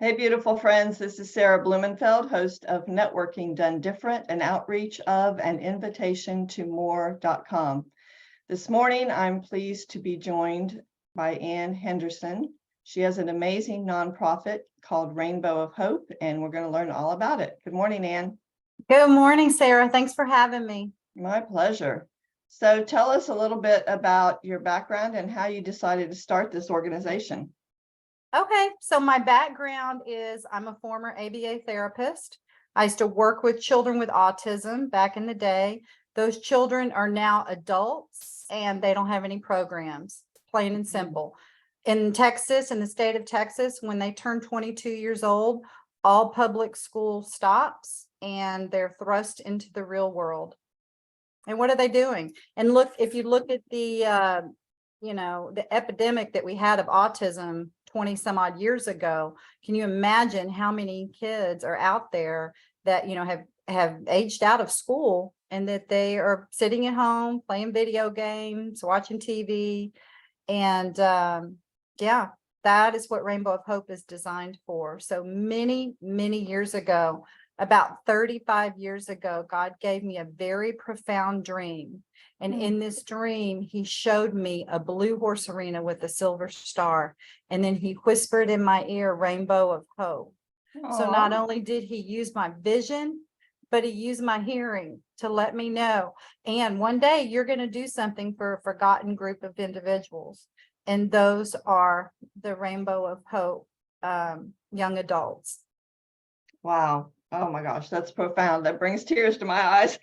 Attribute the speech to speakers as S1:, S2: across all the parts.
S1: Hey, beautiful friends. This is Sarah Blumenfeld, host of Networking Done Different, an outreach of and invitation to more.com. This morning, I'm pleased to be joined by Jack Henderson. She has an amazing nonprofit called Rainbow of Hope, and we're going to learn all about it. Good morning, Jack.
S2: Good morning, Sarah. Thanks for having me.
S1: My pleasure. So tell us a little bit about your background and how you decided to start this organization.
S2: Okay, so my background is I'm a former ABA therapist. I used to work with children with autism back in the day. Those children are now adults and they don't have any programs, plain and simple. In Texas, in the state of Texas, when they turn 22 years old, all public school stops and they're thrust into the real world. And what are they doing? And look, if you look at the epidemic that we had of autism 20 some odd years ago, can you imagine how many kids are out there that, have aged out of school and that they are sitting at home, playing video games, watching TV. And yeah, that is what Rainbow of Hope is designed for. So many, many years ago, about 35 years ago, God gave me a very profound dream. And in this dream, he showed me a blue horse arena with a silver star. And then he whispered in my ear, Rainbow of Hope. Aww. So not only did he use my vision, but he used my hearing to let me know. And one day you're going to do something for a forgotten group of individuals. And those are the Rainbow of Hope young adults.
S1: Wow. Oh my gosh, that's profound. That brings tears to my eyes.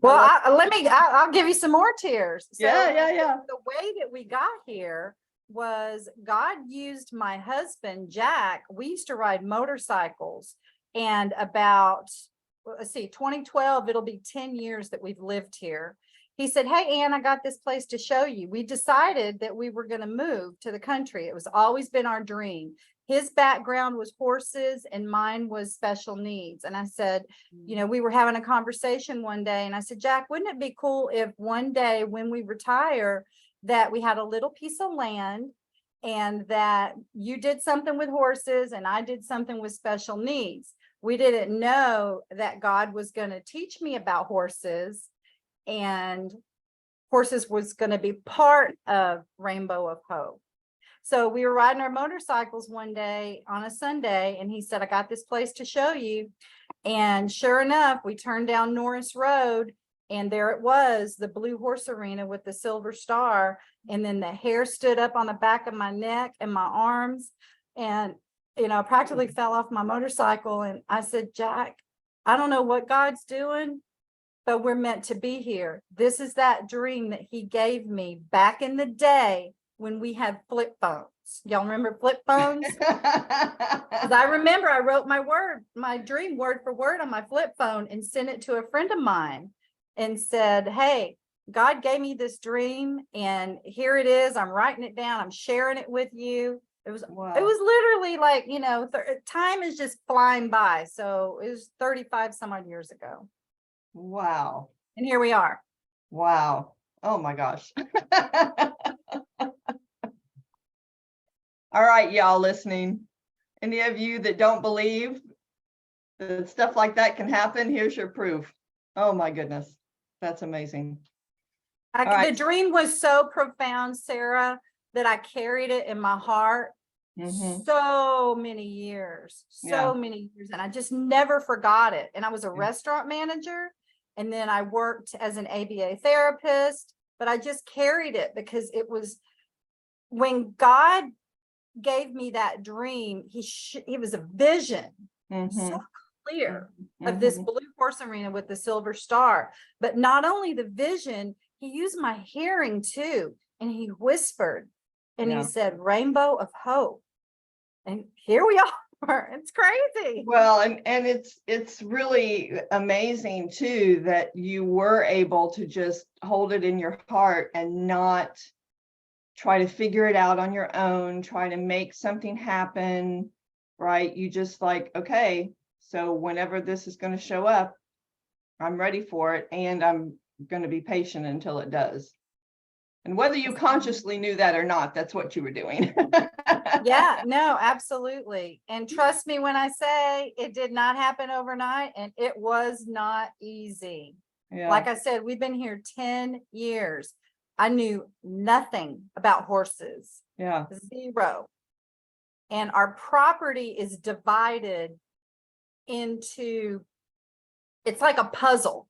S2: Well, I'll give you some more tears. So
S1: yeah.
S2: The way that we got here was God used my husband, Jack. We used to ride motorcycles, and about, let's see, 2012, it'll be 10 years that we've lived here. He said, hey, Ann, I got this place to show you. We decided that we were going to move to the country. It was always been our dream. His background was horses and mine was special needs. And I said, we were having a conversation one day and I said, Jack, wouldn't it be cool if one day when we retire that we had a little piece of land and that you did something with horses and I did something with special needs? We didn't know that God was going to teach me about horses, and horses was going to be part of Rainbow of Hope. So we were riding our motorcycles one day on a Sunday, and he said, I got this place to show you. And sure enough, we turned down Norris Road, and there it was, the blue horse arena with the silver star. And then the hair stood up on the back of my neck and my arms, and I practically fell off my motorcycle. And I said, Jack, I don't know what God's doing, but we're meant to be here. This is that dream that he gave me back in the day when we had flip phones. Y'all remember flip phones? Because I remember I wrote my dream word for word on my flip phone and sent it to a friend of mine and said, hey, God gave me this dream and here it is. I'm writing it down. I'm sharing it with you. It was literally like, time is just flying by. So it was 35 some odd years ago.
S1: Wow.
S2: And here we are.
S1: Wow. Oh my gosh. All right, y'all listening. Any of you that don't believe that stuff like that can happen, here's your proof. Oh my goodness. That's amazing.
S2: The dream was so profound, Sarah, that I carried it in my heart so many years, and I just never forgot it. And I was a restaurant manager, and then I worked as an ABA therapist, but I just carried it because it was when God gave me that dream. He was a vision so clear of this blue horse arena with the silver star. But not only the vision, he used my hearing too, and he whispered and he said, Rainbow of Hope. And here we are. It's crazy.
S1: Well, and it's really amazing too that you were able to just hold it in your heart and not try to figure it out on your own, try to make something happen, right? You just like, okay, so whenever this is going to show up, I'm ready for it, and I'm going to be patient until it does. And whether you consciously knew that or not, that's what you were doing.
S2: Yeah, no, absolutely. And trust me when I say it did not happen overnight, and it was not easy.
S1: Yeah.
S2: Like I said, we've been here 10 years. I knew nothing about horses.
S1: Yeah.
S2: Zero. And our property is divided into, it's like a puzzle.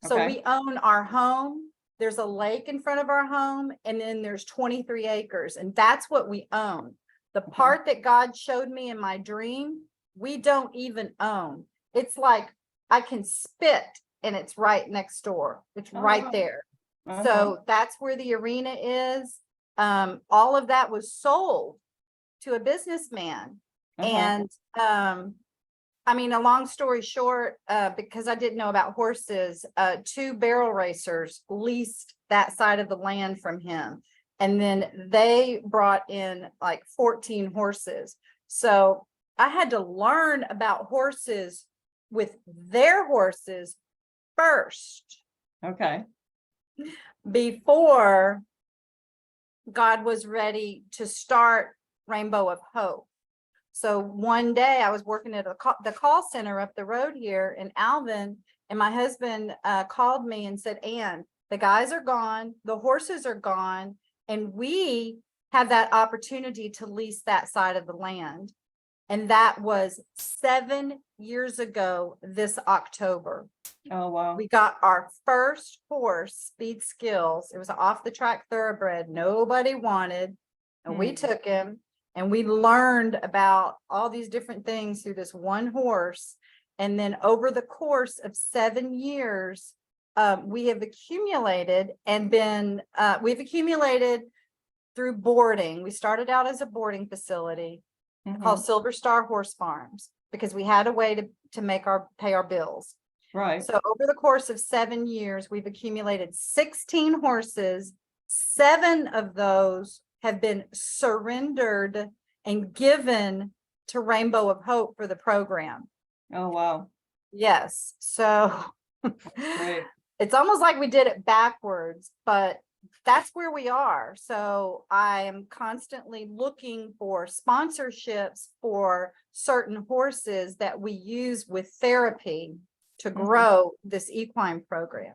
S2: So
S1: Okay.
S2: we own our home. There's a lake in front of our home, and then there's 23 acres, and that's what we own. The part that God showed me in my dream, we don't even own. It's like I can spit and it's right next door. It's right there. So that's where the arena is. All of that was sold to a businessman. And I mean, a long story short, because I didn't know about horses, 2 barrel racers leased that side of the land from him. And then they brought in like 14 horses. So I had to learn about horses with their horses first.
S1: Okay.
S2: Before God was ready to start Rainbow of Hope. So one day I was working at the call center up the road here in Alvin, and my husband called me and said, Ann, the guys are gone, the horses are gone, and we have that opportunity to lease that side of the land. And that was 7 years ago this October.
S1: Oh, wow.
S2: We got our first horse, Speed Skills. It was an off the track thoroughbred nobody wanted. And we took him, and we learned about all these different things through this one horse. And then over the course of 7 years, we have accumulated we've accumulated through boarding. We started out as a boarding facility called Silver Star Horse Farms, because we had a way to pay our bills.
S1: Right.
S2: So over the course of 7 years, we've accumulated 16 horses. 7 of those have been surrendered and given to Rainbow of Hope for the program.
S1: Oh, wow.
S2: Yes. So it's almost like we did it backwards, but that's where we are. So I am constantly looking for sponsorships for certain horses that we use with therapy to grow this equine program.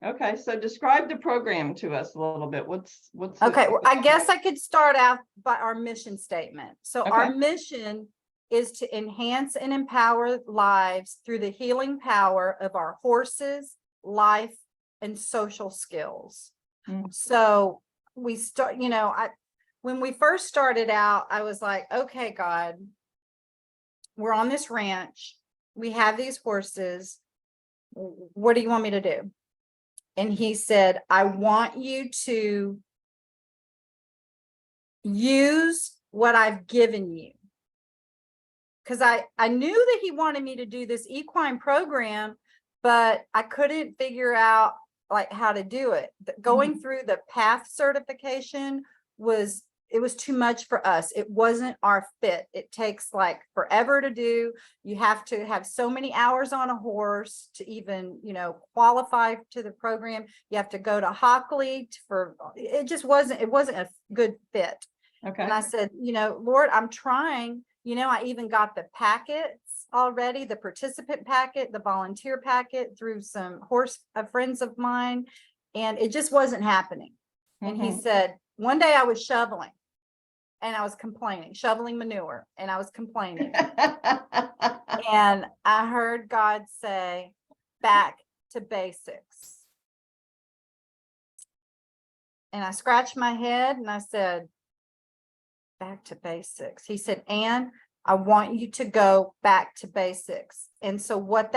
S1: Okay, so describe the program to us a little bit. What's
S2: okay? Well, I guess I could start out by our mission statement. So our mission is to enhance and empower lives through the healing power of our horses, life, and social skills. So we start, when we first started out, I was like, okay, God, we're on this ranch. We have these horses. What do you want me to do? And he said, I want you to use what I've given you. Because I knew that he wanted me to do this equine program, but I couldn't figure out like how to do it. Going through the PATH certification was too much for us. It wasn't our fit. It takes like forever to do. You have to have so many hours on a horse to even, qualify to the program. You have to go to Hockley it wasn't a good fit. Okay. And I said, Lord, I'm trying. I even got the packets already, the participant packet, the volunteer packet through some horse friends of mine, and it just wasn't happening. And he said, one day I was shoveling and I was complaining, shoveling manure, and I was complaining. And I heard God say, back to basics. And I scratched my head and I said, back to basics. He said, Ann, I want you to go back to basics. And so what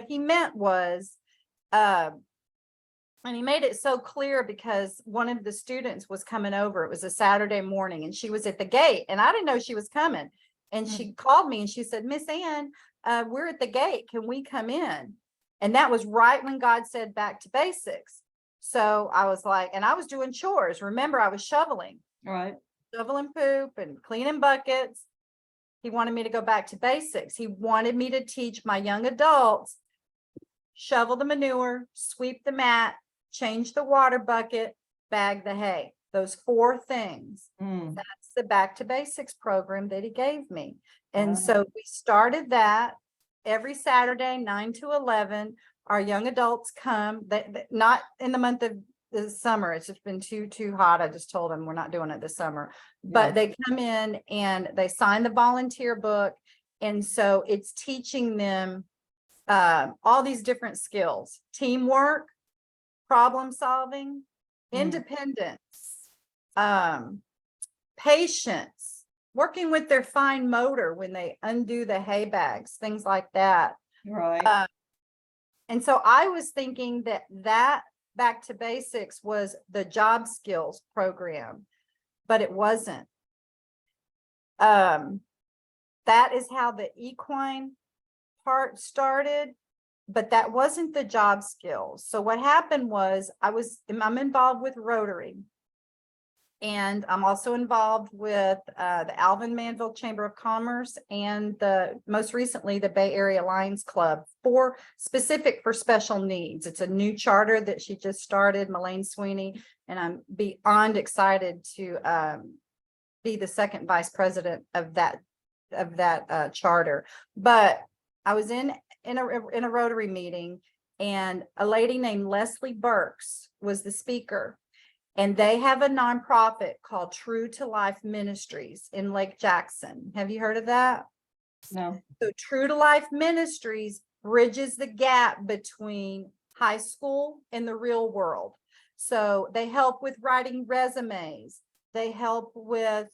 S2: he meant was, and he made it so clear because one of the students was coming over. It was a Saturday morning and she was at the gate and I didn't know she was coming. And she called me and she said, Miss Ann, we're at the gate. Can we come in? And that was right when God said back to basics. So I was like, and I was doing chores. Remember, I was shoveling. All right. Shoveling poop and cleaning buckets. He wanted me to go back to basics. He wanted me to teach my young adults, shovel the manure, sweep the mat, change the water bucket, bag the hay. Those 4 things.
S1: Mm.
S2: That's the Back to Basics program that he gave me. And
S1: Wow.
S2: so we started that every Saturday, 9 to 11. Our young adults come, not in the month of the summer. It's just been too hot. I just told them we're not doing it this summer, but
S1: Yeah.
S2: they come in and they sign the volunteer book. And so it's teaching them all these different skills: teamwork, problem solving, independence, patience, working with their fine motor when they undo the hay bags, things like that.
S1: Right.
S2: And so I was thinking that Back to Basics was the job skills program, but it wasn't. That is how the equine part started, but that wasn't the job skills. So what happened was I'm involved with Rotary, and I'm also involved with the Alvin Manville Chamber of Commerce, and most recently the Bay Area Lions Club, specific for special needs. It's a new charter that she just started, Melaine Sweeney, and I'm beyond excited to be the second vice president of that charter. But I was in a Rotary meeting, and a lady named Leslie Burks was the speaker. And they have a nonprofit called True to Life Ministries in Lake Jackson. Have you heard of that?
S1: No.
S2: So True to Life Ministries bridges the gap between high school and the real world. So they help with writing resumes. They help with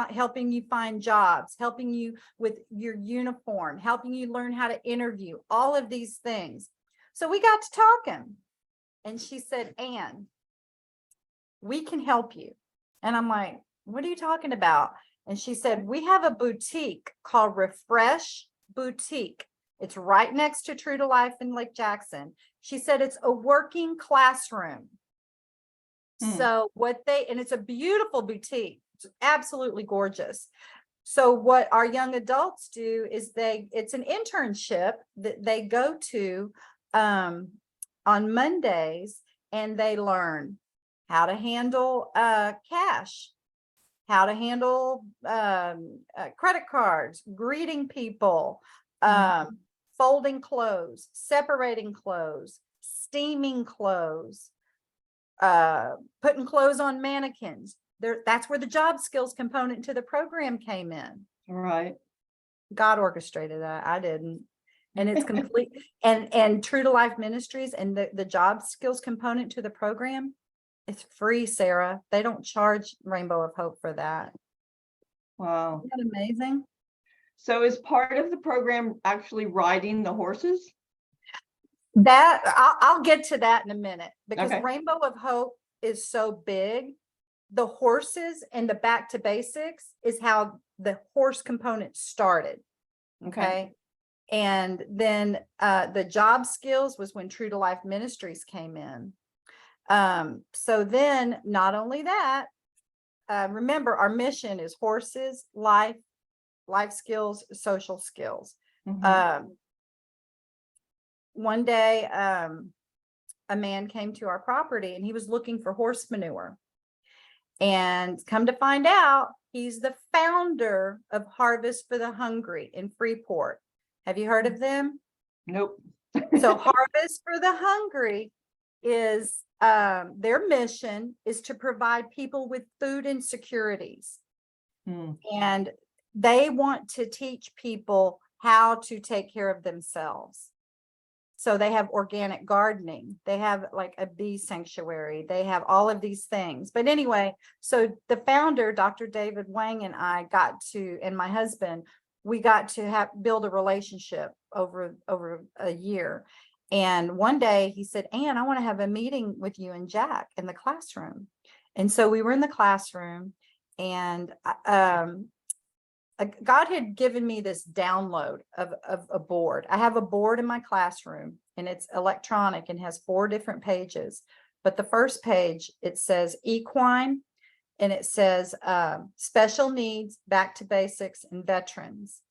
S2: helping you find jobs, helping you with your uniform, helping you learn how to interview, all of these things. So we got to talking, and she said, "Ann, we can help you." And I'm like, "What are you talking about?" And she said, "We have a boutique called Refresh Boutique. It's right next to True to Life in Lake Jackson." She said, "It's a working classroom." So and it's a beautiful boutique. It's absolutely gorgeous. So what our young adults do is it's an internship that they go to on Mondays, and they learn how to handle cash, how to handle credit cards, greeting people, folding clothes, separating clothes, steaming clothes, putting clothes on mannequins. That's where the job skills component to the program came in.
S1: Right.
S2: God orchestrated that. I didn't. And it's complete. and True to Life Ministries and the job skills component to the program, it's free, Sarah. They don't charge Rainbow of Hope for that.
S1: Wow.
S2: Isn't that amazing?
S1: So is part of the program actually riding the horses?
S2: That I'll get to that in a minute, because
S1: Okay.
S2: Rainbow of Hope is so big. The horses and the Back to Basics is how the horse component started. Okay. And then the job skills was when True to Life Ministries came in. So then not only that, remember our mission is horses, life skills, social skills. One day, a man came to our property, and he was looking for horse manure. And come to find out, he's the founder of Harvest for the Hungry in Freeport. Have you heard of them?
S1: Nope.
S2: So Harvest for the Hungry is their mission is to provide people with food insecurities. And they want to teach people how to take care of themselves. So they have organic gardening, they have like a bee sanctuary, they have all of these things. But anyway, so the founder, Dr. David Wang, and I and my husband, we got to build a relationship over a year. And one day he said, "Ann, I want to have a meeting with you and Jack in the classroom." And so we were in the classroom, and God had given me this download of a board. I have a board in my classroom, and it's electronic and has 4 different pages. But the first page, it says Equine, and it says special needs, Back to Basics, and veterans.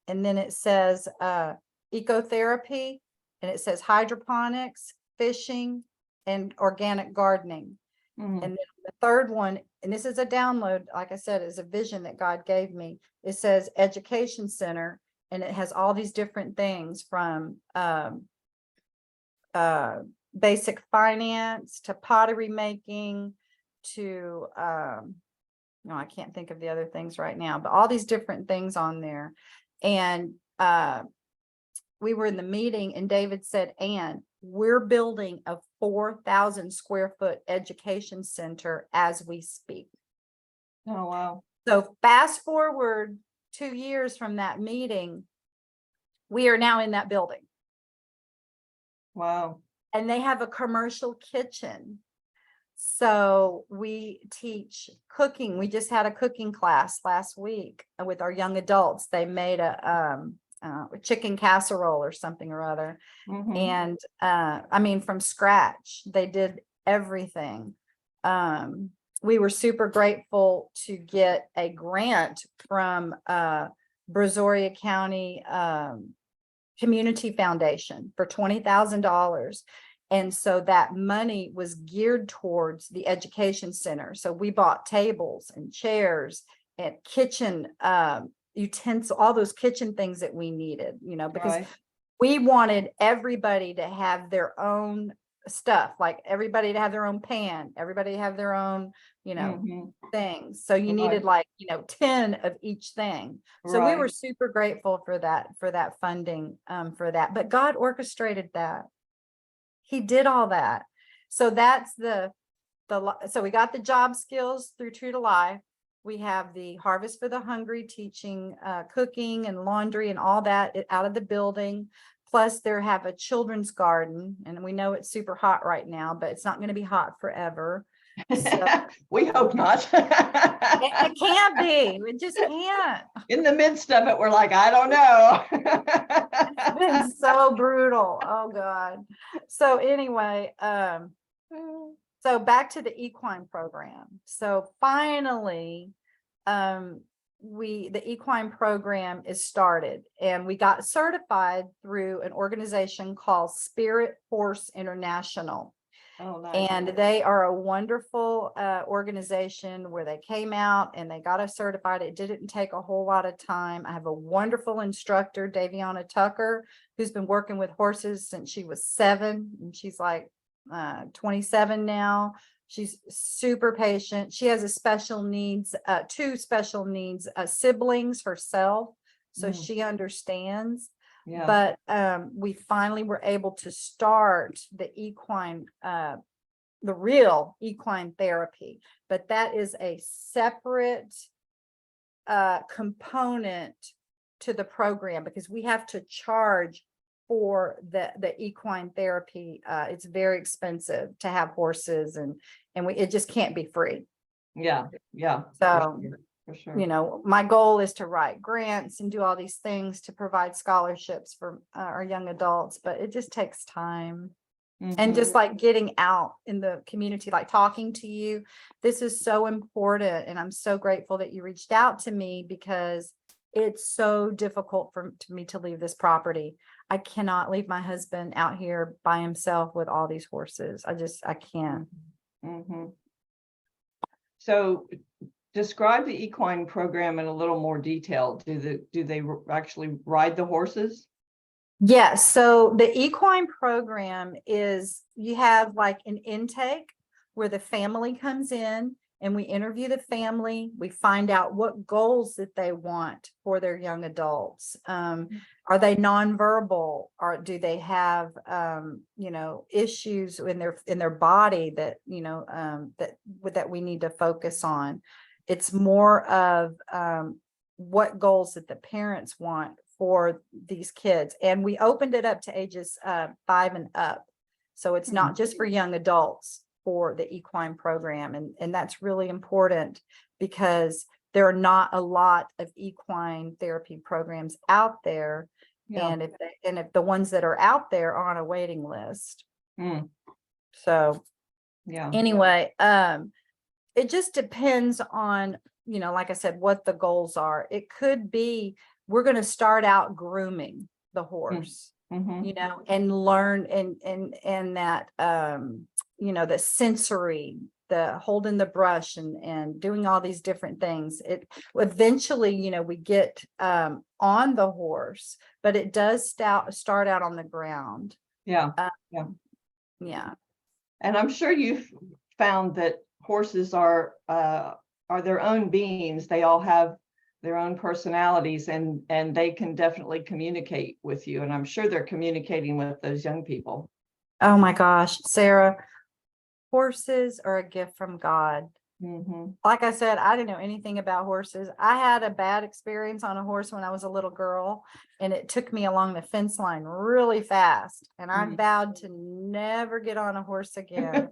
S2: And then it says ecotherapy, and it says hydroponics, fishing, and organic gardening.
S1: Mhm.
S2: And then the third one, and this is a download, like I said, is a vision that God gave me. It says Education Center, and it has all these different things from basic finance to pottery making to no, I can't think of the other things right now, but all these different things on there. And we were in the meeting and David said, Ann, we're building a 4,000 square foot education center as we speak.
S1: Oh, wow.
S2: So fast forward 2 years from that meeting, we are now in that building.
S1: Wow.
S2: And they have a commercial kitchen. So we teach cooking. We just had a cooking class last week with our young adults. They made a chicken casserole or something or other.
S1: Mhm.
S2: And I mean, from scratch, they did everything. We were super grateful to get a grant from Brazoria County Community Foundation for $20,000. And so that money was geared towards the education center. So we bought tables and chairs and kitchen utensils, all those kitchen things that we needed, because
S1: Right.
S2: we wanted everybody to have their own stuff, like everybody to have their own pan, everybody to have their own,
S1: Mhm.
S2: things. So you needed
S1: Right.
S2: like, 10 of each thing. So we were
S1: Right.
S2: super grateful for that funding for that. But God orchestrated that. He did all that. So that's so we got the job skills through True to Life. We have the Harvest for the Hungry teaching cooking and laundry and all that out of the building. Plus they have a children's garden, and we know it's super hot right now, but it's not going to be hot forever. So
S1: We hope not.
S2: it can't be. It just can't.
S1: In the midst of it, we're like, I don't know.
S2: It's been so brutal. Oh God. So anyway, so back to the equine program. So finally, the equine program is started, and we got certified through an organization called Spirit Horse International.
S1: Oh, nice.
S2: And they are a wonderful organization where they came out and they got us certified. It didn't take a whole lot of time. I have a wonderful instructor, Daviana Tucker, who's been working with horses since she was 7, and she's like 27 now. She's super patient. She has a special needs, 2 special needs siblings herself, so she understands.
S1: Yeah.
S2: But we finally were able to start the equine, the real equine therapy, but that is a separate component to the program, because we have to charge for the equine therapy. It's very expensive to have horses, and it just can't be free.
S1: Yeah. Yeah.
S2: So
S1: For sure.
S2: my goal is to write grants and do all these things to provide scholarships for our young adults, but it just takes time. And just like getting out in the community, like talking to you, this is so important. And I'm so grateful that you reached out to me, because it's so difficult for me to leave this property. I cannot leave my husband out here by himself with all these horses. I can't.
S1: So describe the equine program in a little more detail. Do they actually ride the horses?
S2: Yes. So the equine program is, you have like an intake where the family comes in and we interview the family. We find out what goals that they want for their young adults. Are they nonverbal, or do they have, issues in their body that, that we need to focus on? It's more of what goals that the parents want for these kids. And we opened it up to ages 5 and up. So it's not just for young adults for the equine program. And that's really important, because there are not a lot of equine therapy programs out there.
S1: Yeah.
S2: And if the ones that are out there are on a waiting list. So
S1: yeah.
S2: Anyway, it just depends on, like I said, what the goals are. It could be, we're going to start out grooming the horse, and learn and that, the sensory the holding the brush and doing all these different things. It eventually, we get on the horse, but it does start out on the ground.
S1: Yeah.
S2: Yeah.
S1: And I'm sure you've found that horses are their own beings. They all have their own personalities, and they can definitely communicate with you. And I'm sure they're communicating with those young people.
S2: Oh my gosh, Sarah, horses are a gift from God.
S1: Mm-hmm.
S2: Like I said, I didn't know anything about horses. I had a bad experience on a horse when I was a little girl, and it took me along the fence line really fast. And I vowed to never get on a horse again.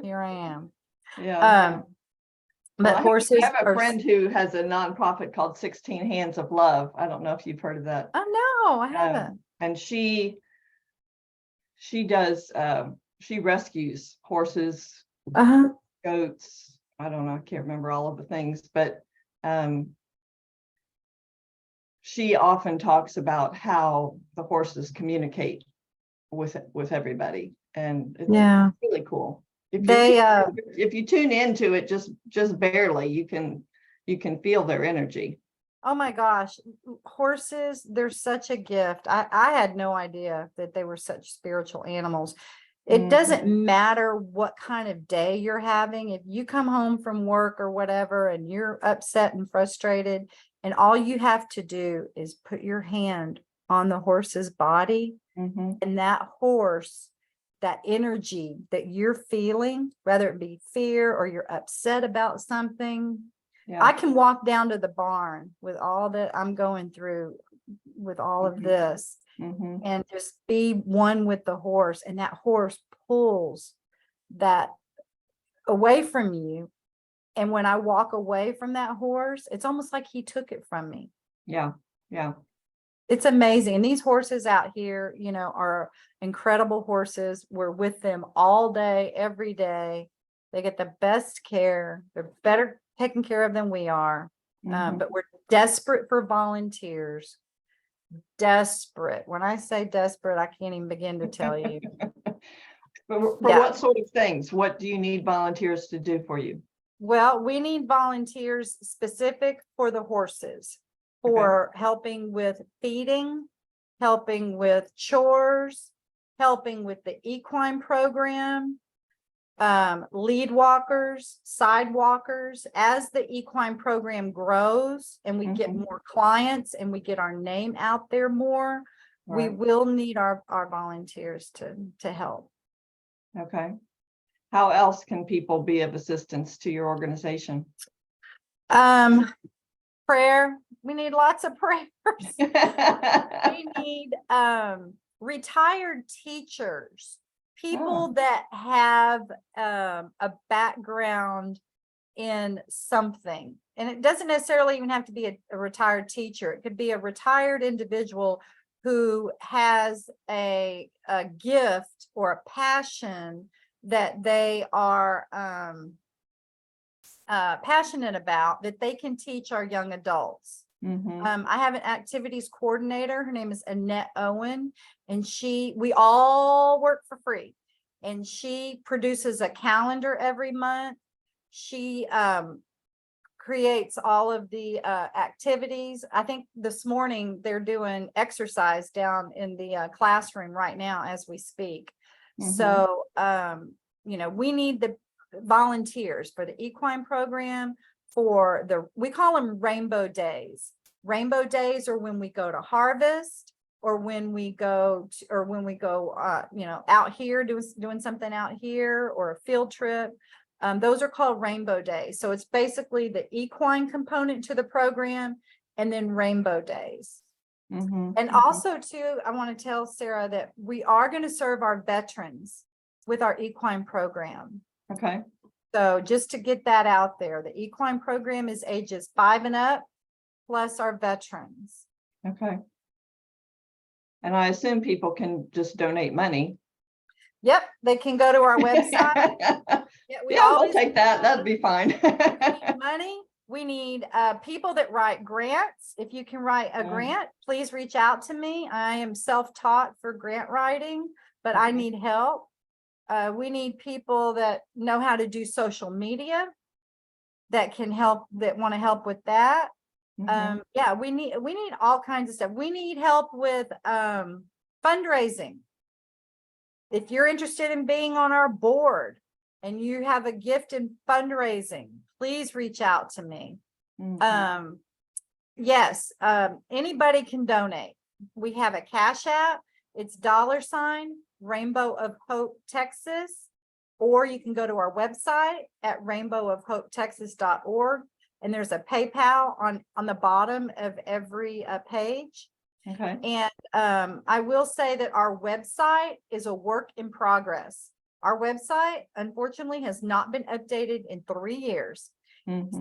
S2: Here I am.
S1: Yeah.
S2: But horses.
S1: I have a friend who has a nonprofit called 16 Hands of Love. I don't know if you've heard of that.
S2: Oh no, I haven't.
S1: And she does she rescues horses, goats. I don't know, I can't remember all of the things, but she often talks about how the horses communicate with everybody, and it's really cool. If you tune into it just barely, you can feel their energy.
S2: Oh my gosh, horses, they're such a gift. I had no idea that they were such spiritual animals. It doesn't matter what kind of day you're having. If you come home from work or whatever and you're upset and frustrated, and all you have to do is put your hand on the horse's body, and that horse, that energy that you're feeling, whether it be fear or you're upset about something, I can walk down to the barn with all that I'm going through with all of this, and just be one with the horse, and that horse pulls that away from you. And when I walk away from that horse, it's almost like he took it from me.
S1: Yeah.
S2: It's amazing. And these horses out here, are incredible horses. We're with them all day, every day. They get the best care. They're better taken care of than we are. But we're desperate for volunteers. Desperate. When I say desperate, I can't even begin to tell you.
S1: For what sort of things? What do you need volunteers to do for you?
S2: Well, we need volunteers specific for the horses, for helping with feeding, helping with chores, helping with the equine program, lead walkers, side walkers. As the equine program grows and we get more clients and we get our name out there more, we will need our volunteers to help.
S1: Okay. How else can people be of assistance to your organization?
S2: Prayer. We need lots of prayers. We need retired teachers, people that have a background in something. And it doesn't necessarily even have to be a retired teacher. It could be a retired individual who has a gift or a passion that they are passionate about, that they can teach our young adults. I have an activities coordinator. Her name is Annette Owen, and we all work for free. And she produces a calendar every month. She creates all of the activities. I think this morning they're doing exercise down in the classroom right now as we speak. So, we need the volunteers for the equine program, for we call them rainbow days. Rainbow days are when we go to harvest, or when we go out here doing something out here, or a field trip. Those are called rainbow days. So it's basically the equine component to the program, and then rainbow days. And also too, I want to tell Sarah that we are going to serve our veterans with our equine program.
S1: Okay.
S2: So just to get that out there, the equine program is ages 5 and up, plus our veterans.
S1: Okay. And I assume people can just donate money.
S2: Yep, they can go to our website.
S1: We'll take that. That'd be fine.
S2: Money. We need people that write grants. If you can write a grant, please reach out to me. I am self-taught for grant writing, but I need help. We need people that know how to do social media, that can help, that want to help with that. Yeah, we need all kinds of stuff. We need help with fundraising. If you're interested in being on our board and you have a gift in fundraising, please reach out to me. Yes, anybody can donate. We have a Cash App. It's $ Rainbow of Hope, Texas, or you can go to our website at rainbowofhopetexas.org, and there's a PayPal on the bottom of every page.
S1: Okay.
S2: And I will say that our website is a work in progress. Our website, unfortunately, has not been updated in 3 years.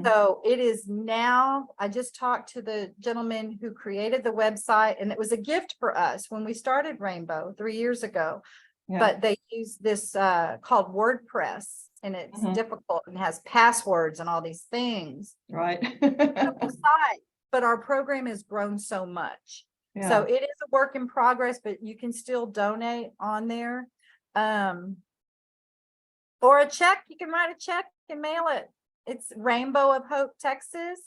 S2: So it is now, I just talked to the gentleman who created the website, and it was a gift for us when we started Rainbow 3 years ago.
S1: Yeah.
S2: But they use this called WordPress, and it's difficult and has passwords and all these things.
S1: Right.
S2: Site, but our program has grown so much.
S1: Yeah.
S2: So it is a work in progress, but you can still donate on there. Or a check, you can write a check and mail it. It's Rainbow of Hope, Texas,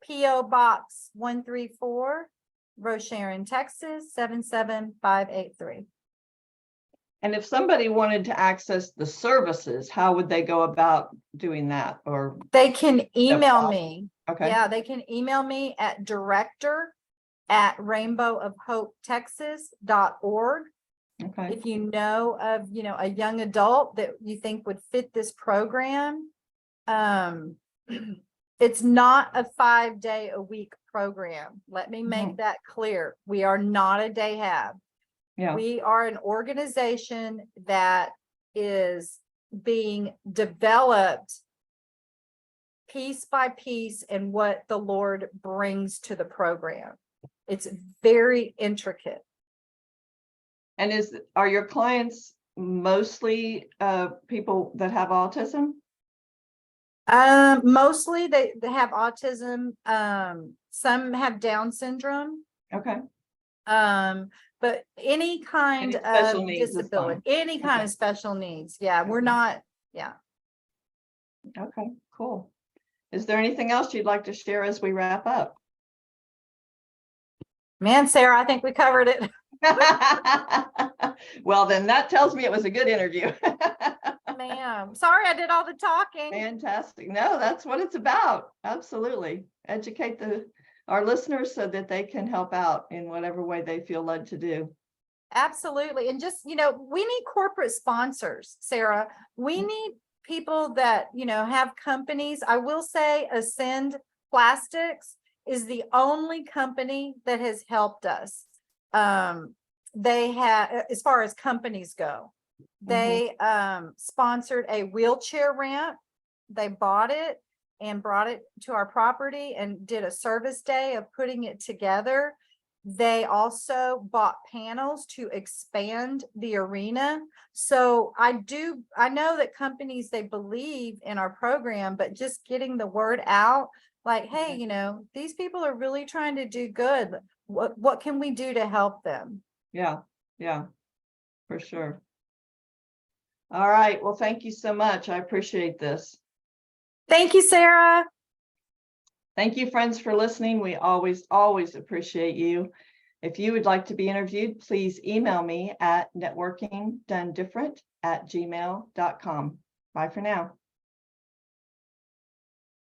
S2: P.O. Box 134, Rocheron, Texas 77583.
S1: And if somebody wanted to access the services, how would they go about doing that? Or
S2: they can email me.
S1: Okay.
S2: Yeah, they can email me at director@rainbowofhopetexas.org.
S1: Okay.
S2: If you know of, a young adult that you think would fit this program, it's not a 5-day-a-week program. Let me make that clear. We are not a day hab.
S1: Yeah.
S2: We are an organization that is being developed piece by piece and what the Lord brings to the program. It's very intricate.
S1: And are your clients mostly people that have autism?
S2: Mostly they have autism. Some have Down syndrome.
S1: Okay.
S2: But any kind
S1: special
S2: of
S1: needs is
S2: disability,
S1: fine.
S2: any kind of special needs. Yeah, we're not. Yeah.
S1: Okay, cool. Is there anything else you'd like to share as we wrap up?
S2: Man, Sarah, I think we covered it.
S1: Well, then that tells me it was a good interview.
S2: Ma'am, sorry I did all the talking.
S1: Fantastic. No, that's what it's about. Absolutely. Educate our listeners so that they can help out in whatever way they feel led to do.
S2: Absolutely. And just, we need corporate sponsors, Sarah. We need people that, have companies. I will say Ascend Plastics is the only company that has helped us. They have, as far as companies go, they sponsored a wheelchair ramp. They bought it and brought it to our property and did a service day of putting it together. They also bought panels to expand the arena. So I know that companies, they believe in our program, but just getting the word out, like, hey, these people are really trying to do good. What can we do to help them?
S1: Yeah, for sure. All right. Well, thank you so much. I appreciate this.
S2: Thank you, Sarah.
S1: Thank you, friends, for listening. We always appreciate you. If you would like to be interviewed, please email me at networkingdonedifferent@gmail.com. Bye for now.